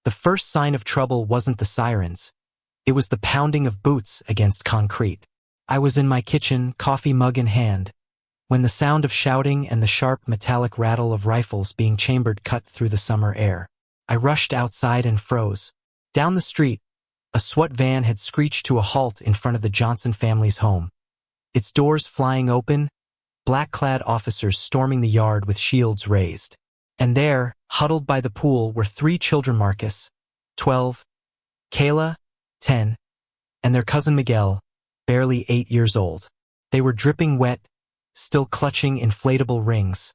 The first sign of trouble wasn't the sirens. It was the pounding of boots against concrete. I was in my kitchen, coffee mug in hand, when the sound of shouting and the sharp metallic rattle of rifles being chambered cut through the summer air. I rushed outside and froze. Down the street, a SWAT van had screeched to a halt in front of the Johnson family's home. Its doors flying open, black-clad officers storming the yard with shields raised. And there, huddled by the pool, were 3 children: Marcus, 12, Kayla, 10, and their cousin Miguel, barely 8 years old. They were dripping wet, still clutching inflatable rings,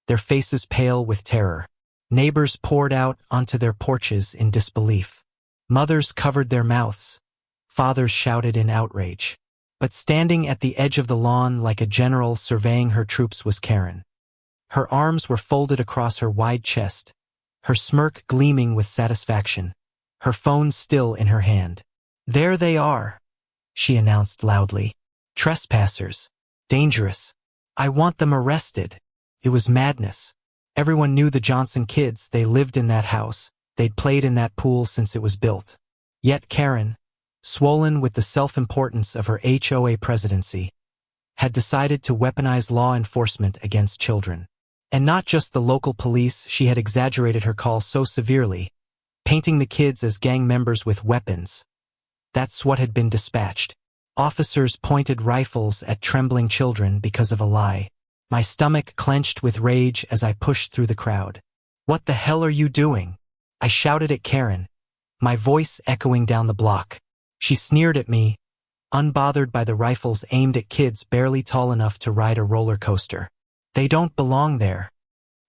their faces pale with terror. Neighbors poured out onto their porches in disbelief. Mothers covered their mouths. Fathers shouted in outrage. But standing at the edge of the lawn like a general surveying her troops was Karen. Her arms were folded across her wide chest, her smirk gleaming with satisfaction, her phone still in her hand. "There they are," she announced loudly. "Trespassers. Dangerous. I want them arrested." It was madness. Everyone knew the Johnson kids. They lived in that house. They'd played in that pool since it was built. Yet Karen, swollen with the self-importance of her HOA presidency, had decided to weaponize law enforcement against children. And not just the local police. She had exaggerated her call so severely, painting the kids as gang members with weapons. That's what had been dispatched. Officers pointed rifles at trembling children because of a lie. My stomach clenched with rage as I pushed through the crowd. "What the hell are you doing?" I shouted at Karen, my voice echoing down the block. She sneered at me, unbothered by the rifles aimed at kids barely tall enough to ride a roller coaster. "They don't belong there.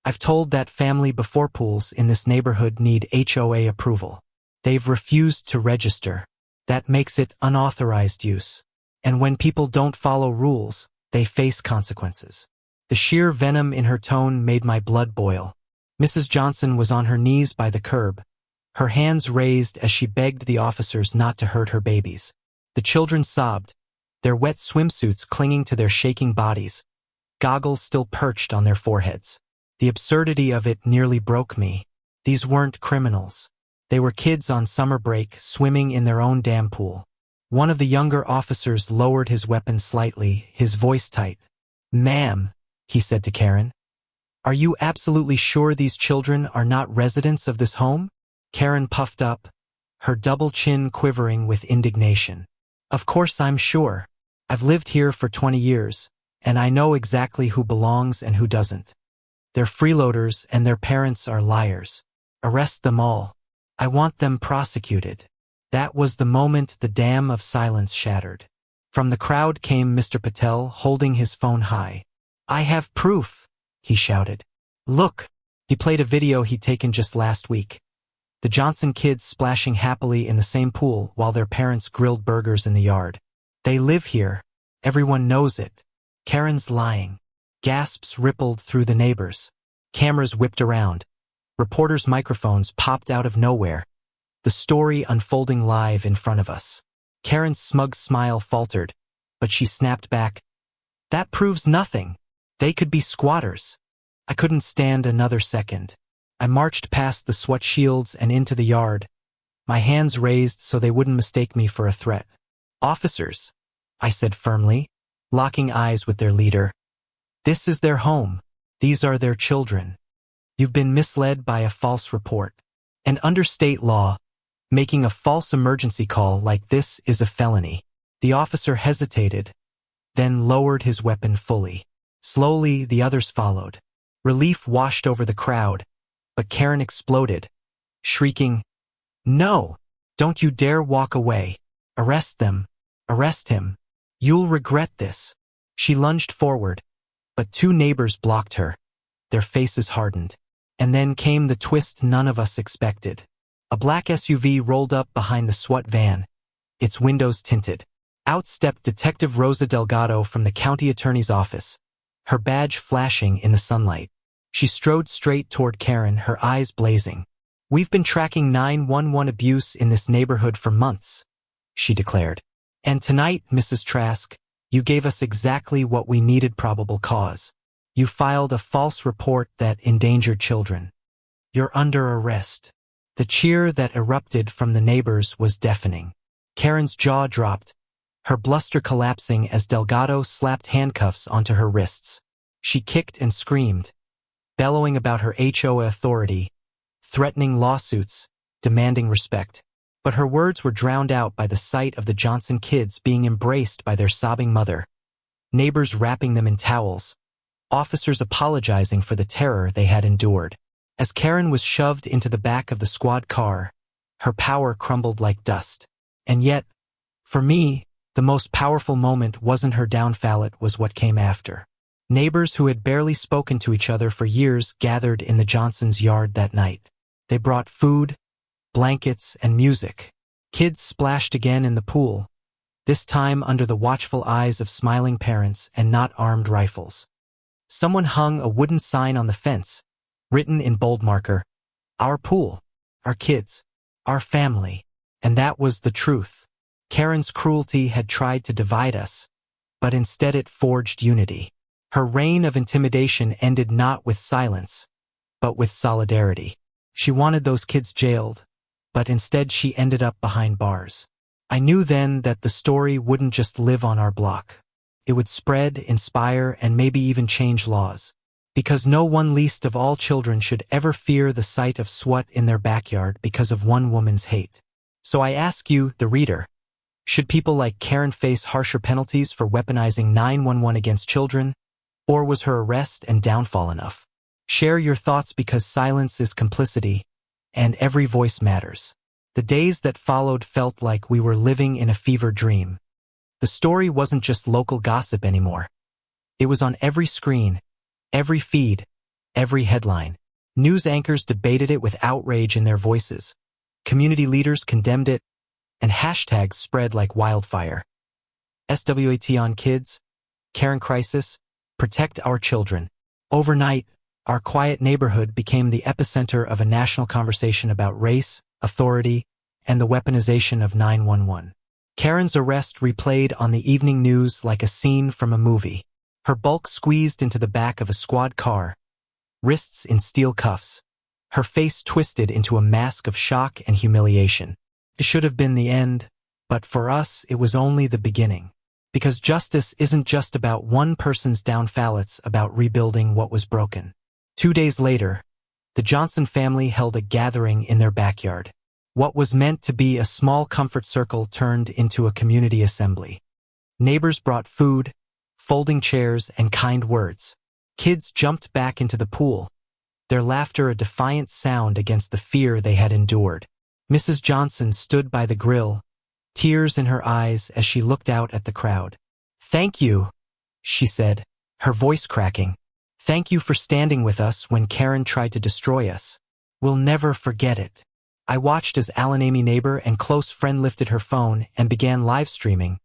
I've told that family before. Pools in this neighborhood need HOA approval. They've refused to register. That makes it unauthorized use. And when people don't follow rules, they face consequences." The sheer venom in her tone made my blood boil. Mrs. Johnson was on her knees by the curb, her hands raised as she begged the officers not to hurt her babies. The children sobbed, their wet swimsuits clinging to their shaking bodies, goggles still perched on their foreheads. The absurdity of it nearly broke me. These weren't criminals. They were kids on summer break, swimming in their own damn pool. One of the younger officers lowered his weapon slightly, his voice tight. "Ma'am," he said to Karen, "are you absolutely sure these children are not residents of this home?" Karen puffed up, her double chin quivering with indignation. "Of course I'm sure. I've lived here for 20 years, and I know exactly who belongs and who doesn't. They're freeloaders and their parents are liars. Arrest them all. I want them prosecuted." That was the moment the dam of silence shattered. From the crowd came Mr. Patel, holding his phone high. "I have proof," he shouted. "Look." He played a video he'd taken just last week. The Johnson kids splashing happily in the same pool while their parents grilled burgers in the yard. "They live here. Everyone knows it." Karen's lying. Gasps rippled through the neighbors. Cameras whipped around. Reporters' microphones popped out of nowhere. The story unfolding live in front of us. Karen's smug smile faltered, but she snapped back. "That proves nothing. They could be squatters." I couldn't stand another second. I marched past the SWAT shields and into the yard, my hands raised so they wouldn't mistake me for a threat. "Officers," I said firmly, locking eyes with their leader. "This is their home. These are their children. You've been misled by a false report. And under state law, making a false emergency call like this is a felony." The officer hesitated, then lowered his weapon fully. Slowly, the others followed. Relief washed over the crowd, but Karen exploded, shrieking, "No! Don't you dare walk away. Arrest them. Arrest him. You'll regret this." She lunged forward, but 2 neighbors blocked her. Their faces hardened. And then came the twist none of us expected. A black SUV rolled up behind the SWAT van, its windows tinted. Out stepped Detective Rosa Delgado from the county attorney's office, her badge flashing in the sunlight. She strode straight toward Karen, her eyes blazing. "We've been tracking 911 abuse in this neighborhood for months," she declared. "And tonight, Mrs. Trask, you gave us exactly what we needed: probable cause. You filed a false report that endangered children. You're under arrest." The cheer that erupted from the neighbors was deafening. Karen's jaw dropped, her bluster collapsing as Delgado slapped handcuffs onto her wrists. She kicked and screamed, bellowing about her HOA authority, threatening lawsuits, demanding respect. But her words were drowned out by the sight of the Johnson kids being embraced by their sobbing mother, neighbors wrapping them in towels, officers apologizing for the terror they had endured. As Karen was shoved into the back of the squad car, her power crumbled like dust. And yet, for me, the most powerful moment wasn't her downfall, it was what came after. Neighbors who had barely spoken to each other for years gathered in the Johnsons' yard that night. They brought food, blankets, and music. Kids splashed again in the pool, this time under the watchful eyes of smiling parents and not armed rifles. Someone hung a wooden sign on the fence, written in bold marker, "Our pool, our kids, our family." And that was the truth. Karen's cruelty had tried to divide us, but instead it forged unity. Her reign of intimidation ended not with silence, but with solidarity. She wanted those kids jailed, but instead she ended up behind bars. I knew then that the story wouldn't just live on our block. It would spread, inspire, and maybe even change laws. Because no one, least of all children, should ever fear the sight of SWAT in their backyard because of one woman's hate. So I ask you, the reader, should people like Karen face harsher penalties for weaponizing 911 against children, or was her arrest and downfall enough? Share your thoughts, because silence is complicity, and every voice matters. The days that followed felt like we were living in a fever dream. The story wasn't just local gossip anymore. It was on every screen, every feed, every headline. News anchors debated it with outrage in their voices. Community leaders condemned it, and hashtags spread like wildfire. SWAT on kids, Karen crisis, protect our children. Overnight, our quiet neighborhood became the epicenter of a national conversation about race, authority, and the weaponization of 911. Karen's arrest replayed on the evening news like a scene from a movie. Her bulk squeezed into the back of a squad car, wrists in steel cuffs, her face twisted into a mask of shock and humiliation. It should have been the end, but for us it was only the beginning. Because justice isn't just about one person's downfall, it's about rebuilding what was broken. 2 days later, the Johnson family held a gathering in their backyard. What was meant to be a small comfort circle turned into a community assembly. Neighbors brought food, folding chairs, and kind words. Kids jumped back into the pool, their laughter a defiant sound against the fear they had endured. Mrs. Johnson stood by the grill, tears in her eyes as she looked out at the crowd. "Thank you," she said, her voice cracking. "Thank you for standing with us when Karen tried to destroy us. We'll never forget it." I watched as Alan, Amy neighbor and close friend, lifted her phone and began live streaming,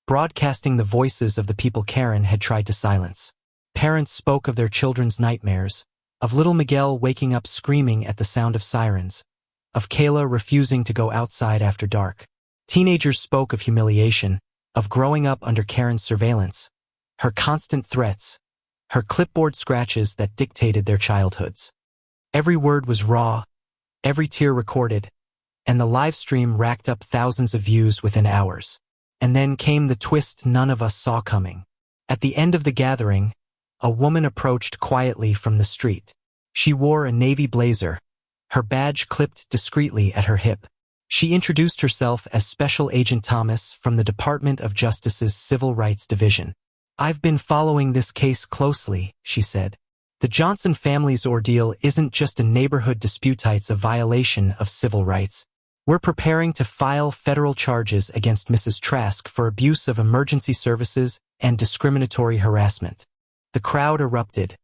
broadcasting the voices of the people Karen had tried to silence. Parents spoke of their children's nightmares, of little Miguel waking up screaming at the sound of sirens, of Kayla refusing to go outside after dark. Teenagers spoke of humiliation, of growing up under Karen's surveillance, her constant threats, her clipboard scratches that dictated their childhoods. Every word was raw, every tear recorded, and the live stream racked up thousands of views within hours. And then came the twist none of us saw coming. At the end of the gathering, a woman approached quietly from the street. She wore a navy blazer, her badge clipped discreetly at her hip. She introduced herself as Special Agent Thomas from the Department of Justice's Civil Rights Division. "I've been following this case closely," she said. "The Johnson family's ordeal isn't just a neighborhood dispute, it's a violation of civil rights. We're preparing to file federal charges against Mrs. Trask for abuse of emergency services and discriminatory harassment." The crowd erupted,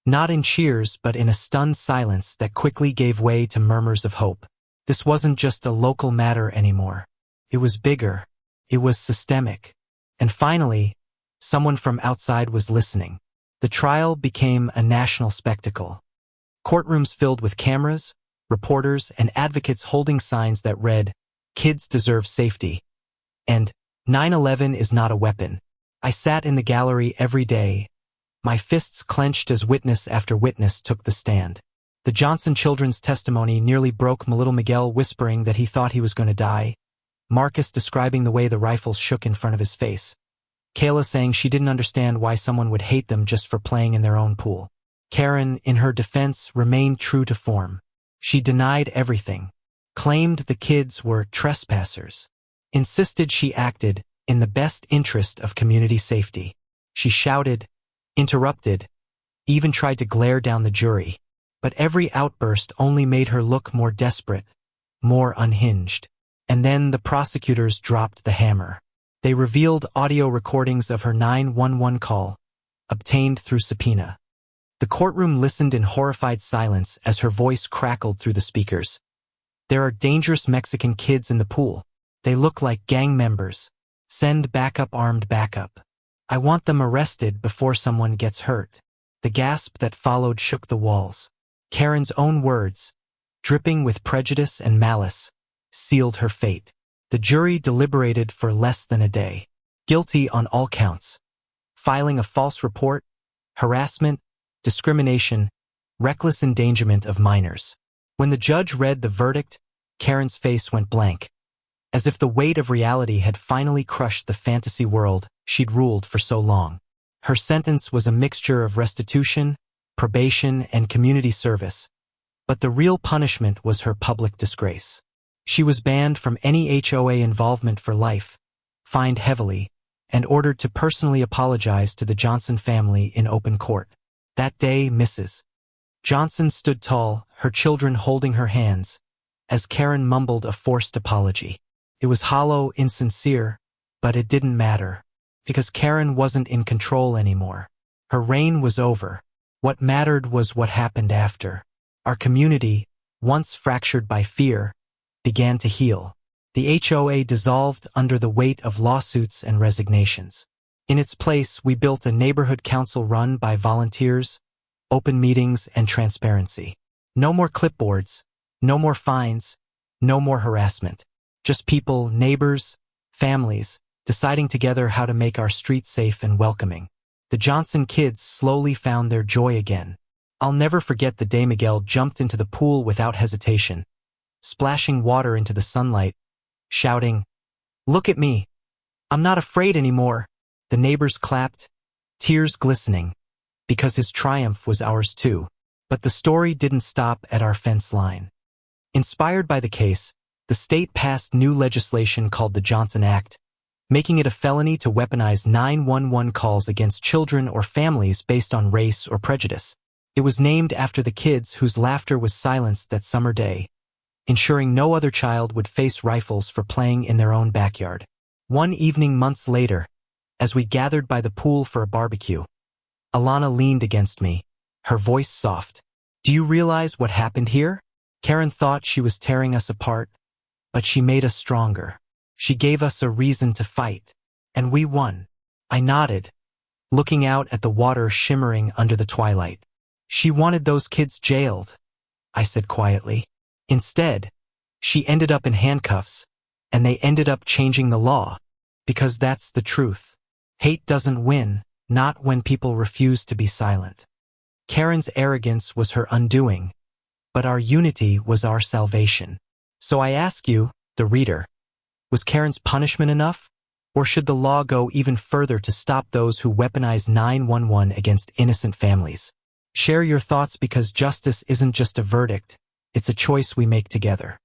not in cheers but in a stunned silence that quickly gave way to murmurs of hope. This wasn't just a local matter anymore. It was bigger. It was systemic. And finally, someone from outside was listening. The trial became a national spectacle. Courtrooms filled with cameras, reporters, and advocates holding signs that read, "Kids deserve safety," and 9/11 is not a weapon. I sat in the gallery every day, my fists clenched as witness after witness took the stand. The Johnson children's testimony nearly broke little Miguel, whispering that he thought he was going to die. Marcus describing the way the rifles shook in front of his face. Kayla saying she didn't understand why someone would hate them just for playing in their own pool. Karen, in her defense, remained true to form. She denied everything, claimed the kids were trespassers, insisted she acted in the best interest of community safety. She shouted, interrupted, even tried to glare down the jury. But every outburst only made her look more desperate, more unhinged. And then the prosecutors dropped the hammer. They revealed audio recordings of her 911 call, obtained through subpoena. The courtroom listened in horrified silence as her voice crackled through the speakers. There are dangerous Mexican kids in the pool. They look like gang members. Send backup, armed backup. I want them arrested before someone gets hurt. The gasp that followed shook the walls. Karen's own words, dripping with prejudice and malice, sealed her fate. The jury deliberated for less than a day. Guilty on all counts. Filing a false report, harassment, discrimination, reckless endangerment of minors. When the judge read the verdict, Karen's face went blank, as if the weight of reality had finally crushed the fantasy world she'd ruled for so long. Her sentence was a mixture of restitution, probation, and community service, but the real punishment was her public disgrace. She was banned from any HOA involvement for life, fined heavily, and ordered to personally apologize to the Johnson family in open court. That day, Mrs. Johnson stood tall, her children holding her hands, as Karen mumbled a forced apology. It was hollow, insincere, but it didn't matter, because Karen wasn't in control anymore. Her reign was over. What mattered was what happened after. Our community, once fractured by fear, began to heal. The HOA dissolved under the weight of lawsuits and resignations. In its place, we built a neighborhood council run by volunteers, open meetings, and transparency. No more clipboards, no more fines, no more harassment. Just people, neighbors, families, deciding together how to make our streets safe and welcoming. The Johnson kids slowly found their joy again. I'll never forget the day Miguel jumped into the pool without hesitation, splashing water into the sunlight, shouting, "Look at me! I'm not afraid anymore!" The neighbors clapped, tears glistening, because his triumph was ours too. But the story didn't stop at our fence line. Inspired by the case, the state passed new legislation called the Johnson Act, making it a felony to weaponize 911 calls against children or families based on race or prejudice. It was named after the kids whose laughter was silenced that summer day, ensuring no other child would face rifles for playing in their own backyard. One evening months later, as we gathered by the pool for a barbecue, Alana leaned against me, her voice soft. "Do you realize what happened here?" Karen thought she was tearing us apart, but she made us stronger. She gave us a reason to fight, and we won. I nodded, looking out at the water shimmering under the twilight. "She wanted those kids jailed," I said quietly. "Instead, she ended up in handcuffs, and they ended up changing the law, because that's the truth. Hate doesn't win, not when people refuse to be silent." Karen's arrogance was her undoing, but our unity was our salvation. So I ask you, the reader, was Karen's punishment enough? Or should the law go even further to stop those who weaponize 911 against innocent families? Share your thoughts, because justice isn't just a verdict, it's a choice we make together.